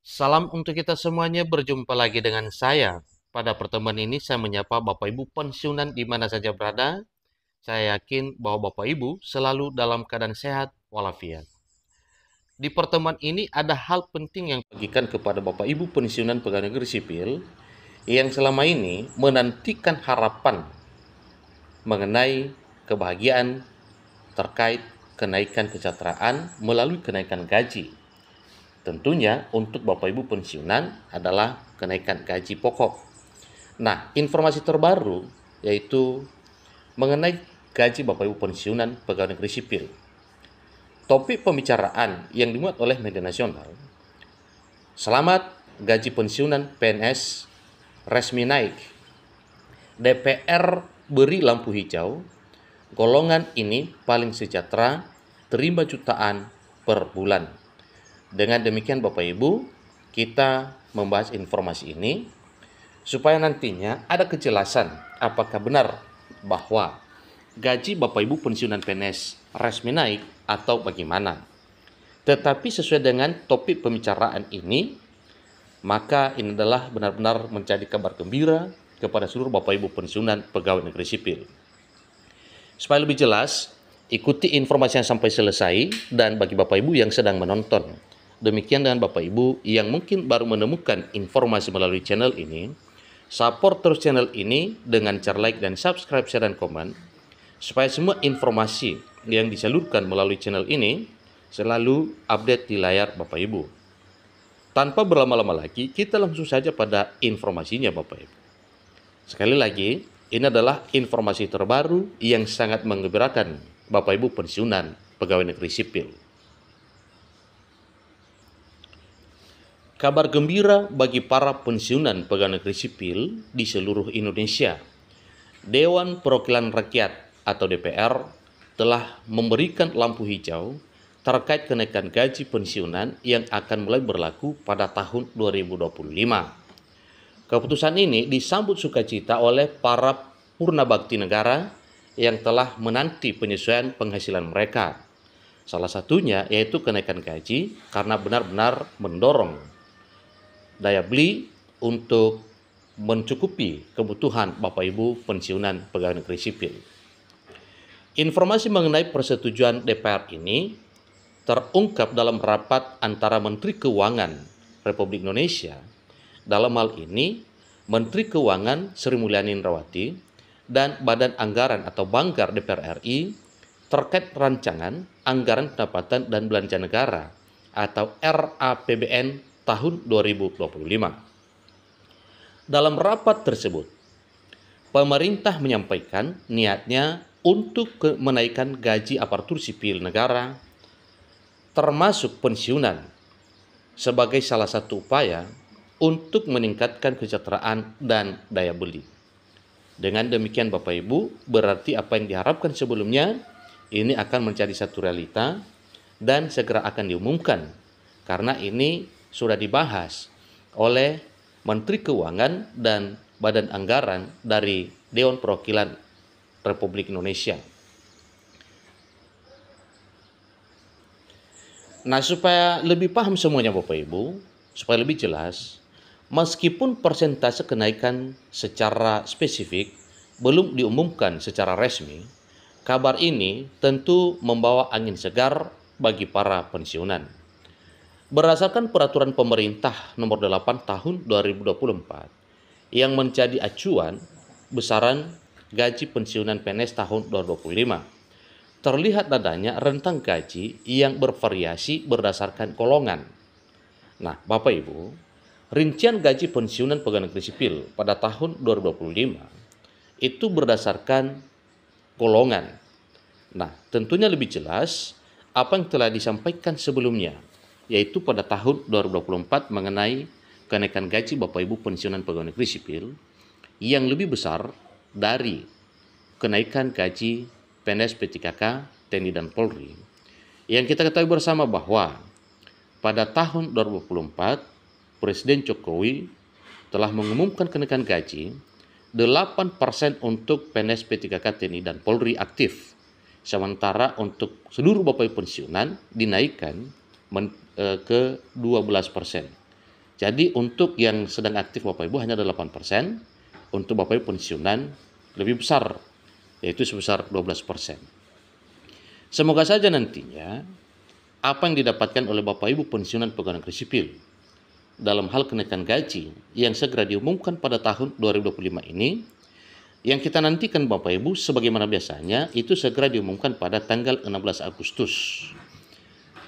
Salam untuk kita semuanya, berjumpa lagi dengan saya. Pada pertemuan ini saya menyapa Bapak Ibu pensiunan di mana saja berada. Saya yakin bahwa Bapak Ibu selalu dalam keadaan sehat walafiat. Di pertemuan ini ada hal penting yang bagikan kepada Bapak Ibu pensiunan pegawai negeri sipil yang selama ini menantikan harapan mengenai kebahagiaan terkait kenaikan kesejahteraan melalui kenaikan gaji. Tentunya untuk Bapak Ibu pensiunan adalah kenaikan gaji pokok. Nah, informasi terbaru yaitu mengenai gaji Bapak Ibu pensiunan pegawai negeri sipil. Topik pembicaraan yang dimuat oleh media nasional, selamat gaji pensiunan PNS resmi naik. DPR beri lampu hijau, golongan ini paling sejahtera, terima jutaan per bulan. Dengan demikian Bapak Ibu, kita membahas informasi ini supaya nantinya ada kejelasan apakah benar bahwa gaji Bapak Ibu pensiunan PNS resmi naik atau bagaimana. Tetapi sesuai dengan topik pembicaraan ini, maka ini adalah benar-benar menjadi kabar gembira kepada seluruh Bapak Ibu pensiunan pegawai negeri sipil. Supaya lebih jelas, ikuti informasi yang sampai selesai, dan bagi Bapak Ibu yang sedang menonton, demikian dengan Bapak Ibu yang mungkin baru menemukan informasi melalui channel ini, support terus channel ini dengan cara like dan subscribe, share, dan komen, supaya semua informasi yang disalurkan melalui channel ini selalu update di layar Bapak Ibu. Tanpa berlama-lama lagi, kita langsung saja pada informasinya Bapak Ibu. Sekali lagi, ini adalah informasi terbaru yang sangat menggembirakan Bapak Ibu pensiunan pegawai negeri sipil. Kabar gembira bagi para pensiunan pegawai negeri sipil di seluruh Indonesia. Dewan Perwakilan Rakyat atau DPR telah memberikan lampu hijau terkait kenaikan gaji pensiunan yang akan mulai berlaku pada tahun 2025. Keputusan ini disambut sukacita oleh para purnabakti negara yang telah menanti penyesuaian penghasilan mereka. Salah satunya yaitu kenaikan gaji karena benar-benar mendorong daya beli untuk mencukupi kebutuhan Bapak Ibu pensiunan pegawai negeri sipil. Informasi mengenai persetujuan DPR ini terungkap dalam rapat antara Menteri Keuangan Republik Indonesia, dalam hal ini Menteri Keuangan Sri Mulyani Indrawati, dan Badan Anggaran atau Banggar DPR RI terkait rancangan Anggaran Pendapatan dan Belanja Negara atau RAPBN tahun 2025. Dalam rapat tersebut, pemerintah menyampaikan niatnya untuk menaikkan gaji aparatur sipil negara termasuk pensiunan sebagai salah satu upaya untuk meningkatkan kesejahteraan dan daya beli. Dengan demikian Bapak Ibu, berarti apa yang diharapkan sebelumnya ini akan menjadi satu realita dan segera akan diumumkan, karena ini sudah dibahas oleh Menteri Keuangan dan Badan Anggaran dari Dewan Perwakilan Republik Indonesia. Nah, supaya lebih paham semuanya Bapak Ibu, supaya lebih jelas, meskipun persentase kenaikan secara spesifik belum diumumkan secara resmi, kabar ini tentu membawa angin segar bagi para pensiunan. Berdasarkan peraturan pemerintah nomor 8 tahun 2024 yang menjadi acuan besaran gaji pensiunan PNS tahun 2025, terlihat adanya rentang gaji yang bervariasi berdasarkan golongan. Nah, Bapak Ibu, rincian gaji pensiunan pegawai negeri sipil pada tahun 2025 itu berdasarkan golongan. Nah, tentunya lebih jelas apa yang telah disampaikan sebelumnya, yaitu pada tahun 2024 mengenai kenaikan gaji Bapak Ibu pensiunan pegawai negeri sipil yang lebih besar dari kenaikan gaji PNS P3K, TNI, dan Polri. Yang kita ketahui bersama bahwa pada tahun 2024, Presiden Jokowi telah mengumumkan kenaikan gaji 8% untuk PNS P3K, TNI, dan Polri aktif. Sementara untuk seluruh Bapak Ibu pensiunan dinaikkan ke 12%. Jadi untuk yang sedang aktif Bapak Ibu hanya ada 8%, untuk Bapak Ibu pensiunan lebih besar, yaitu sebesar 12%. Semoga saja nantinya apa yang didapatkan oleh Bapak Ibu pensiunan pegawai negeri sipil dalam hal kenaikan gaji yang segera diumumkan pada tahun 2025 ini, yang kita nantikan Bapak Ibu sebagaimana biasanya itu segera diumumkan pada tanggal 16 Agustus.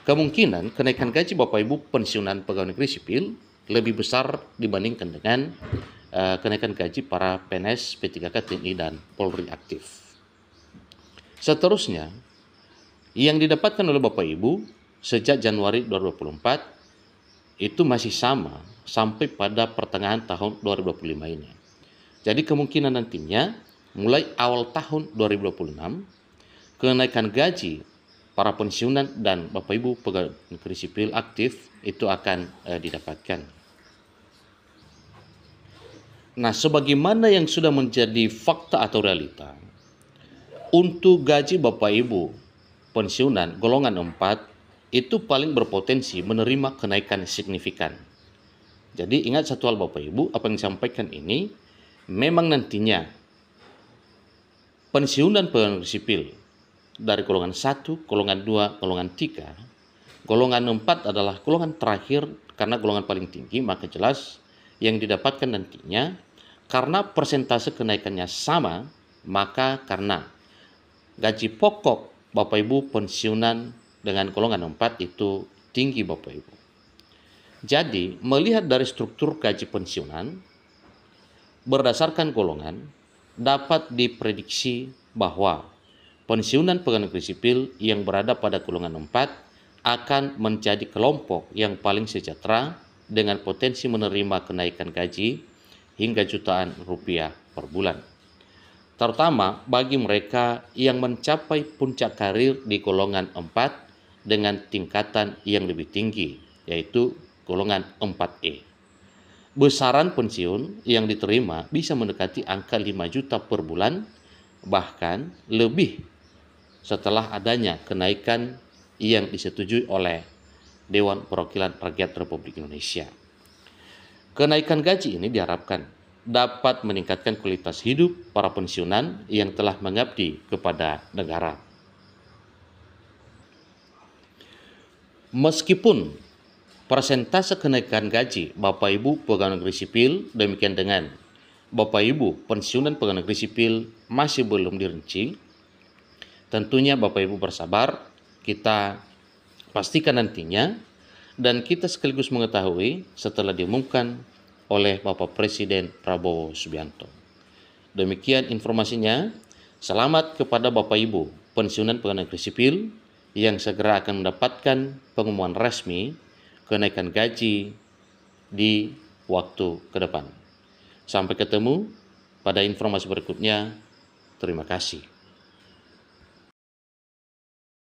Kemungkinan kenaikan gaji Bapak Ibu pensiunan pegawai negeri sipil lebih besar dibandingkan dengan kenaikan gaji para PNS, P3K, TNI, dan Polri aktif. Seterusnya, yang didapatkan oleh Bapak Ibu sejak Januari 2024 itu masih sama sampai pada pertengahan tahun 2025 ini. Jadi kemungkinan nantinya mulai awal tahun 2026 kenaikan gaji para pensiunan dan Bapak Ibu pegawai negeri sipil aktif itu akan didapatkan. Nah, sebagaimana yang sudah menjadi fakta atau realita, untuk gaji Bapak Ibu pensiunan golongan 4 itu paling berpotensi menerima kenaikan signifikan. Jadi ingat satu hal Bapak Ibu, apa yang disampaikan ini memang nantinya pensiunan pegawai negeri sipil dari golongan 1, golongan 2, golongan 3, golongan 4 adalah golongan terakhir karena golongan paling tinggi, maka jelas yang didapatkan nantinya karena persentase kenaikannya sama, maka karena gaji pokok Bapak Ibu pensiunan dengan golongan 4 itu tinggi Bapak Ibu. Jadi, melihat dari struktur gaji pensiunan berdasarkan golongan dapat diprediksi bahwa pensiunan pegawai negeri sipil yang berada pada golongan 4 akan menjadi kelompok yang paling sejahtera dengan potensi menerima kenaikan gaji hingga jutaan rupiah per bulan. Terutama bagi mereka yang mencapai puncak karir di golongan 4 dengan tingkatan yang lebih tinggi, yaitu golongan 4E. Besaran pensiun yang diterima bisa mendekati angka 5 juta per bulan, bahkan lebih setelah adanya kenaikan yang disetujui oleh Dewan Perwakilan Rakyat Republik Indonesia. Kenaikan gaji ini diharapkan dapat meningkatkan kualitas hidup para pensiunan yang telah mengabdi kepada negara. Meskipun persentase kenaikan gaji Bapak Ibu pegawai negeri sipil demikian dengan Bapak Ibu pensiunan pegawai negeri sipil masih belum dirinci, tentunya Bapak Ibu bersabar, kita pastikan nantinya. Dan kita sekaligus mengetahui setelah diumumkan oleh Bapak Presiden Prabowo Subianto. Demikian informasinya. Selamat kepada Bapak Ibu pensiunan pegawai negeri sipil yang segera akan mendapatkan pengumuman resmi kenaikan gaji di waktu ke depan. Sampai ketemu pada informasi berikutnya. Terima kasih.